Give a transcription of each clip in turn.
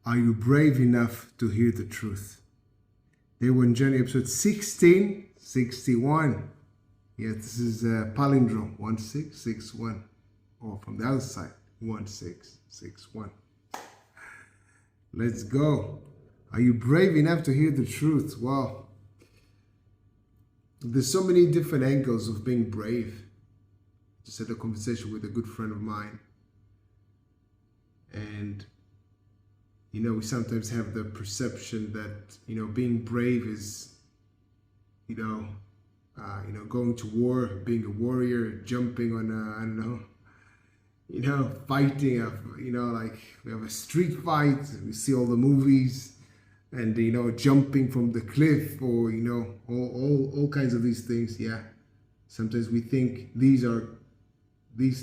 Are you brave enough to hear the truth? Day One Journey, episode 1661. Yes, this is a palindrome, 1661. Or from the other side, 1661. Let's go. Are you brave enough to hear the truth? Wow. There's so many different angles of being brave. Just had a conversation with a good friend of mine. And we sometimes have the perception that, being brave is, going to war, being a warrior, jumping on fighting, like we have a street fight, we see all the movies, and, jumping from the cliff or, all kinds of these things. Yeah. Sometimes we think these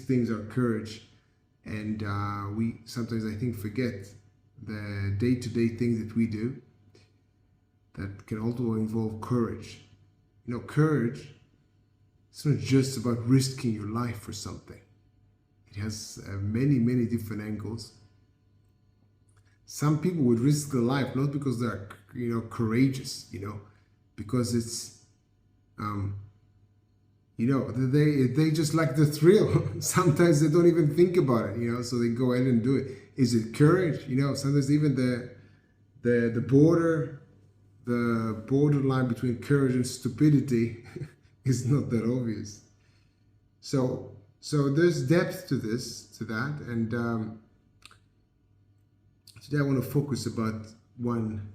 things are courage. And we sometimes, I think, forget the day-to-day things that we do that can also involve courage. Courage, it's not just about risking your life for something. It has many, many different angles. Some people would risk their life not because they're, courageous, because it's, they just like the thrill. Sometimes they don't even think about it, so they go ahead and do it. Is it courage? Sometimes even the borderline between courage and stupidity is not that obvious. So there's depth to that, and today I want to focus about one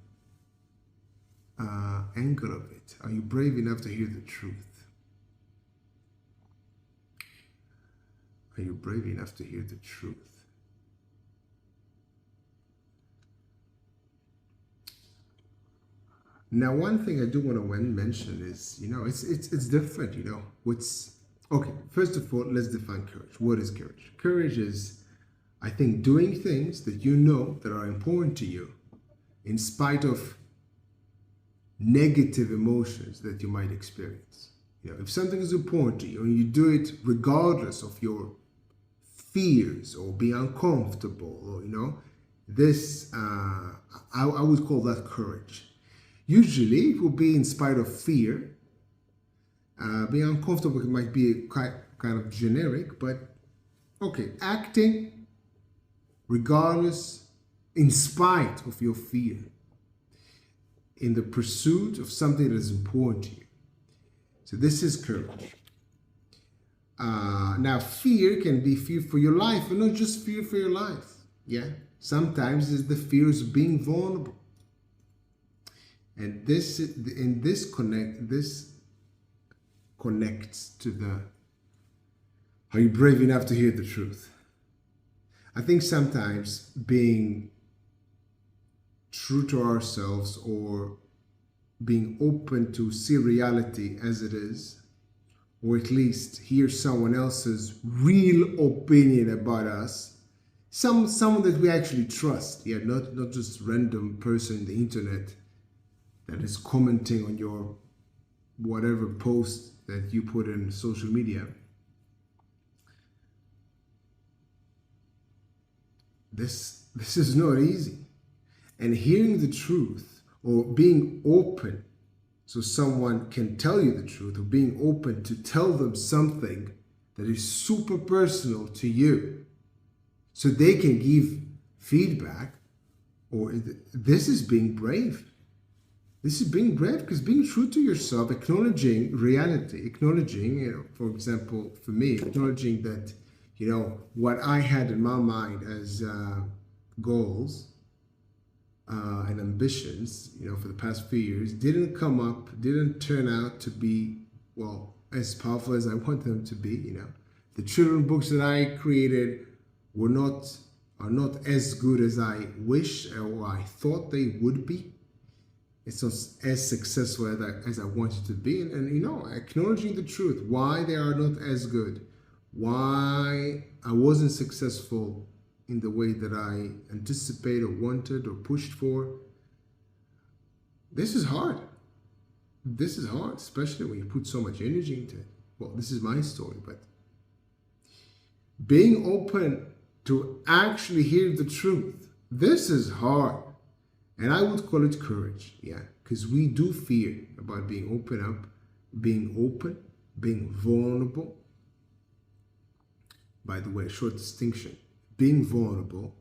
angle of it. Are you brave enough to hear the truth? Are you brave enough to hear the truth? Now, one thing I do want to mention is, it's different, okay, first of all, let's define courage. What is courage? Courage is, I think, doing things that that are important to you in spite of negative emotions that you might experience. If something is important to you and you do it regardless of your fears or being uncomfortable, or, this, I would call that courage. Usually it will be in spite of fear. Being uncomfortable might be kind of generic, but okay, acting regardless, in spite of your fear, in the pursuit of something that is important to you. So this is courage. Now, fear can be fear for your life, but not just fear for your life. Yeah, sometimes it's the fears of being vulnerable. And this connects to the, are you brave enough to hear the truth? I think sometimes being true to ourselves or being open to see reality as it is, or at least hear someone else's real opinion about us, someone that we actually trust, not just random person on the internet that is commenting on your whatever post that you put in social media. This is not easy. And hearing the truth or being open so someone can tell you the truth, or being open to tell them something that is super personal to you so they can give feedback, or this is being brave. This is being brave, because being true to yourself, acknowledging reality, acknowledging, for example, for me, acknowledging that, what I had in my mind as goals and ambitions, for the past few years, didn't turn out to be, as powerful as I want them to be, The children's books that I created are not as good as I wish or I thought they would be. It's not as successful as I wanted to be. And acknowledging the truth, why they are not as good, why I wasn't successful in the way that I anticipated or wanted or pushed for. This is hard. This is hard, especially when you put so much energy into it. Well, this is my story, but being open to actually hear the truth This is hard. And I would call it courage, yeah, because we do fear about being open, being vulnerable. By the way, short distinction. Being vulnerable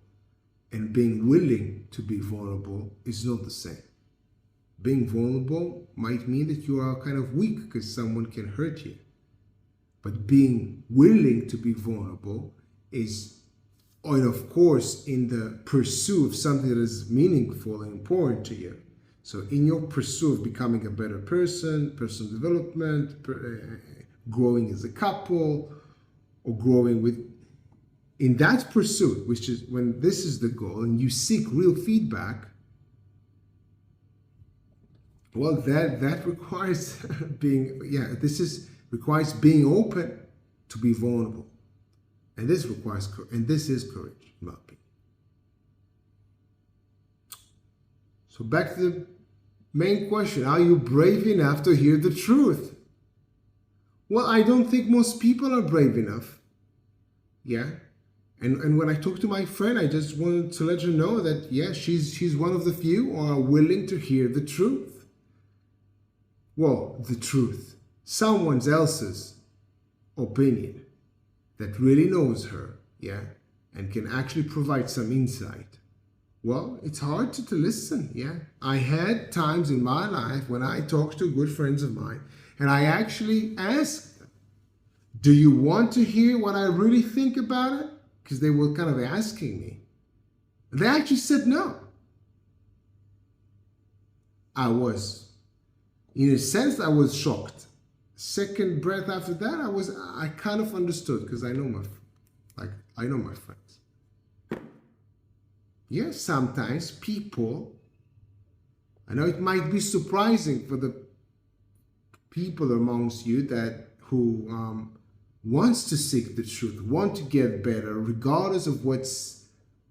and being willing to be vulnerable is not the same. Being vulnerable might mean that you are kind of weak because someone can hurt you. But being willing to be vulnerable is, and of course, in the pursuit of something that is meaningful and important to you. So in your pursuit of becoming a better person, personal development, growing as a couple, or growing with, in that pursuit, which is when this is the goal and you seek real feedback, well, that requires requires being open to be vulnerable. And this is courage, in my opinion. So back to the main question, are you brave enough to hear the truth? Well, I don't think most people are brave enough. Yeah. And when I talk to my friend, I just wanted to let her know that, yeah, she's one of the few who are willing to hear the truth. Well, the truth. Someone else's opinion that really knows her, yeah, and can actually provide some insight. Well, it's hard to listen, yeah. I had times in my life when I talked to good friends of mine, and I actually asked them, do you want to hear what I really think about it? Because they were kind of asking me. They actually said no. In a sense, I was shocked. Second breath after that, I kind of understood because I know my friends. Yes, sometimes people, I know it might be surprising for the people amongst you who wants to seek the truth, want to get better, regardless of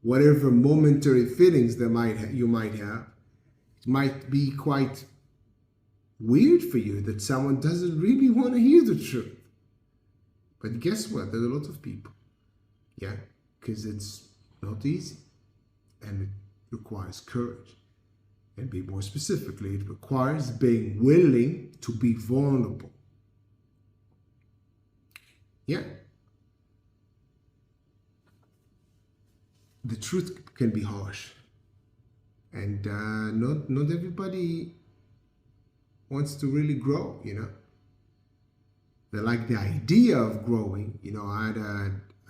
whatever momentary feelings you might have. It might be quite weird for you that someone doesn't really want to hear the truth. But guess what? There's a lot of people. Yeah, because it's not easy. And it requires courage. And be more specifically, it requires being willing to be vulnerable. Yeah. The truth can be harsh. And not everybody wants to really grow, you know. They like the idea of growing. You know, I had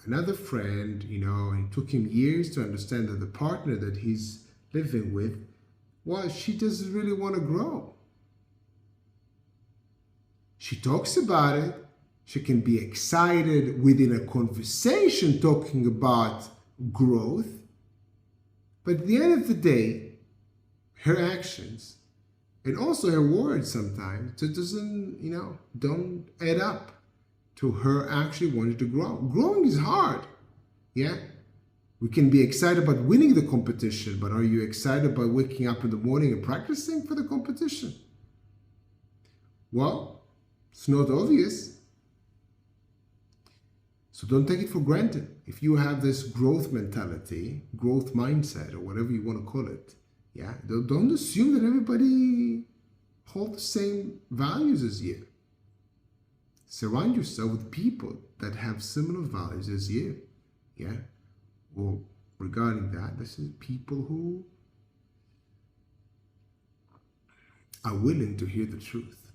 another friend, you know, and it took him years to understand that the partner that he's living with, well, she doesn't really want to grow. She talks about it. She can be excited within a conversation talking about growth. But at the end of the day, her actions and also her words sometimes, it doesn't, you know, don't add up to her actually wanting to grow. Growing is hard, yeah? We can be excited about winning the competition, but are you excited about waking up in the morning and practicing for the competition? Well, it's not obvious. So don't take it for granted. If you have this growth mentality, growth mindset, or whatever you want to call it, yeah, don't assume that everybody holds the same values as you. Surround yourself with people that have similar values as you. Yeah. Well, regarding that, this is people who are willing to hear the truth.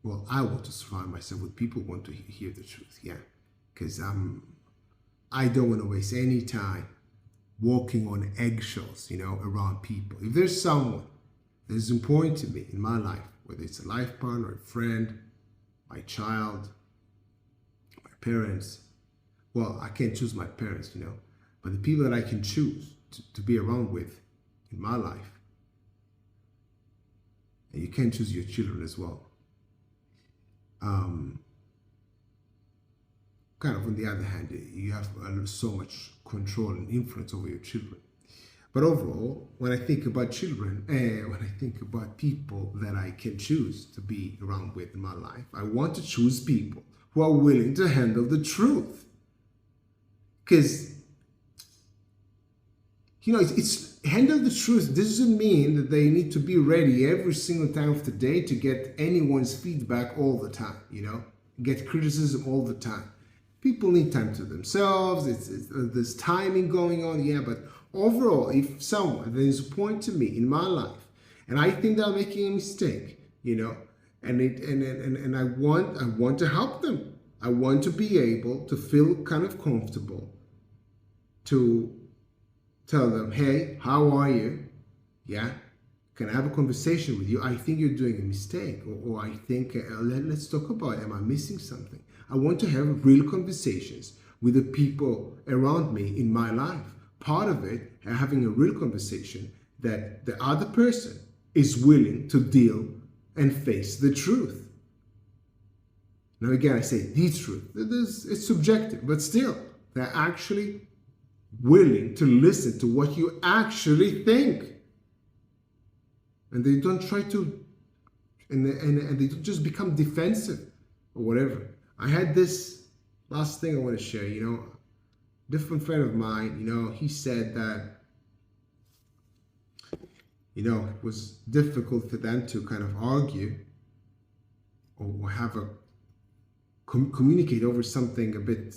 Well, I want to surround myself with people who want to hear the truth. Yeah. Because I don't want to waste any time walking on eggshells, you know, around people. If there's someone that is important to me in my life, whether it's a life partner, a friend, my child, my parents, well, I can't choose my parents, you know, but the people that I can choose to be around with in my life. And you can choose your children as well. Kind of on the other hand, you have so much control and influence over your children. But overall, when I think about children, when I think about people that I can choose to be around with in my life, I want to choose people who are willing to handle the truth. Because it's handle the truth doesn't mean that they need to be ready every single time of the day to get anyone's feedback all the time, get criticism all the time. People need time to themselves. There's timing going on, yeah, but overall, if someone, there is a point to me in my life, and I think they're making a mistake, and I want to help them. I want to be able to feel kind of comfortable to tell them, hey, how are you? Yeah, can I have a conversation with you? I think you're doing a mistake, or I think let's talk about it. Am I missing something? I want to have real conversations with the people around me in my life. Part of it, having a real conversation that the other person is willing to deal and face the truth. Now again, I say the truth. It's subjective, but still, they're actually willing to listen to what you actually think. And they don't try to, and they don't just become defensive or whatever. I had this last thing I want to share, different friend of mine, he said that, it was difficult for them to kind of argue or have a communicate over something a bit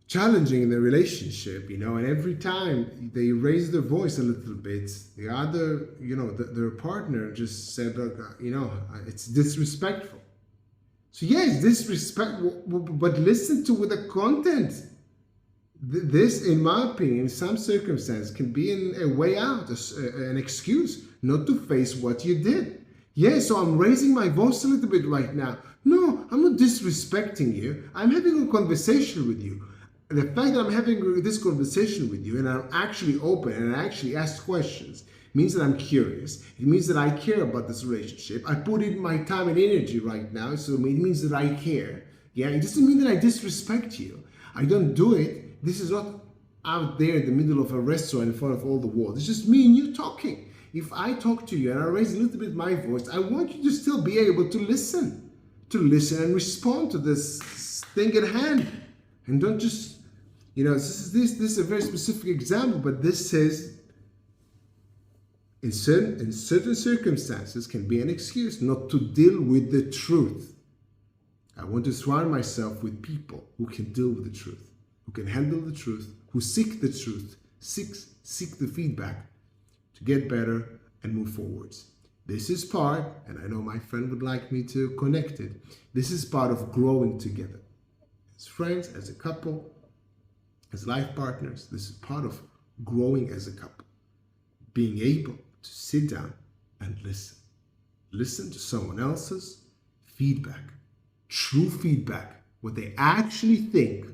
challenging in the relationship, and every time they raised their voice a little bit, the other, their partner just said, look, it's disrespectful. So yeah, it's disrespectful, but listen to the content. This, in my opinion, in some circumstances, can be a way out, an excuse not to face what you did. Yeah, so I'm raising my voice a little bit right now. No, I'm not disrespecting you. I'm having a conversation with you. The fact that I'm having this conversation with you and I'm actually open and I actually ask questions means that I'm curious. It means that I care about this relationship. I put in my time and energy right now, so it means that I care. Yeah, it doesn't mean that I disrespect you. I don't do it. This is not out there in the middle of a restaurant in front of all the world. It's just me and you talking. If I talk to you and I raise a little bit my voice, I want you to still be able to listen and respond to this thing at hand. And don't just, this is a very specific example, but this says in certain circumstances can be an excuse not to deal with the truth. I want to surround myself with people who can deal with the truth, who can handle the truth, who seek the truth, seek the feedback to get better and move forwards. This is part, and I know my friend would like me to connect it, this is part of growing together. As friends, as a couple, as life partners, this is part of growing as a couple. Being able to sit down and listen. Listen to someone else's feedback. True feedback. What they actually think.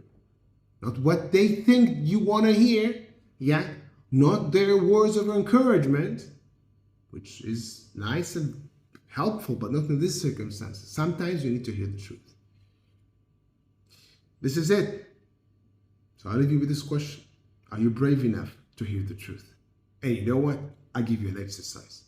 Not what they think you want to hear. Yeah? Not their words of encouragement, which is nice and helpful, but not in this circumstance. Sometimes you need to hear the truth. This is it. So I'll leave you with this question. Are you brave enough to hear the truth? And you know what? I'll give you an exercise.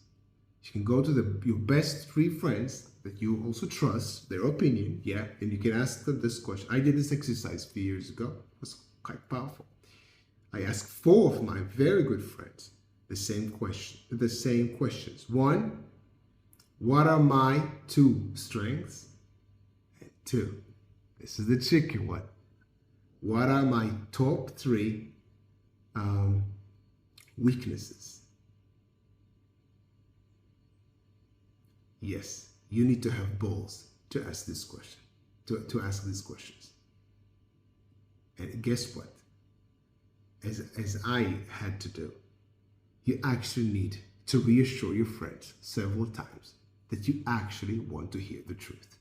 You can go to your best 3 friends that you also trust, their opinion, yeah, and you can ask them this question. I did this exercise a few years ago. It was quite powerful. I asked 4 of my very good friends the same questions. 1, what are my 2 strengths? And 2, this is the tricky one. What are my top 3 weaknesses? Yes, you need to have balls to ask this question, to ask these questions. And guess what? As I had to do, you actually need to reassure your friends several times that you actually want to hear the truth.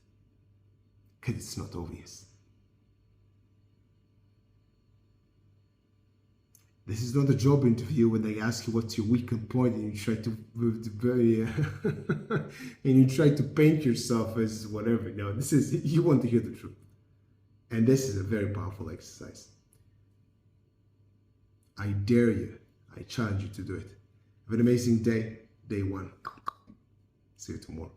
Because it's not obvious. This is not a job interview when they ask you what's your weak point and you try to and you try to paint yourself as whatever. No, this is, you want to hear the truth. And this is a very powerful exercise. I dare you, I challenge you to do it. Have an amazing day, day 1. See you tomorrow.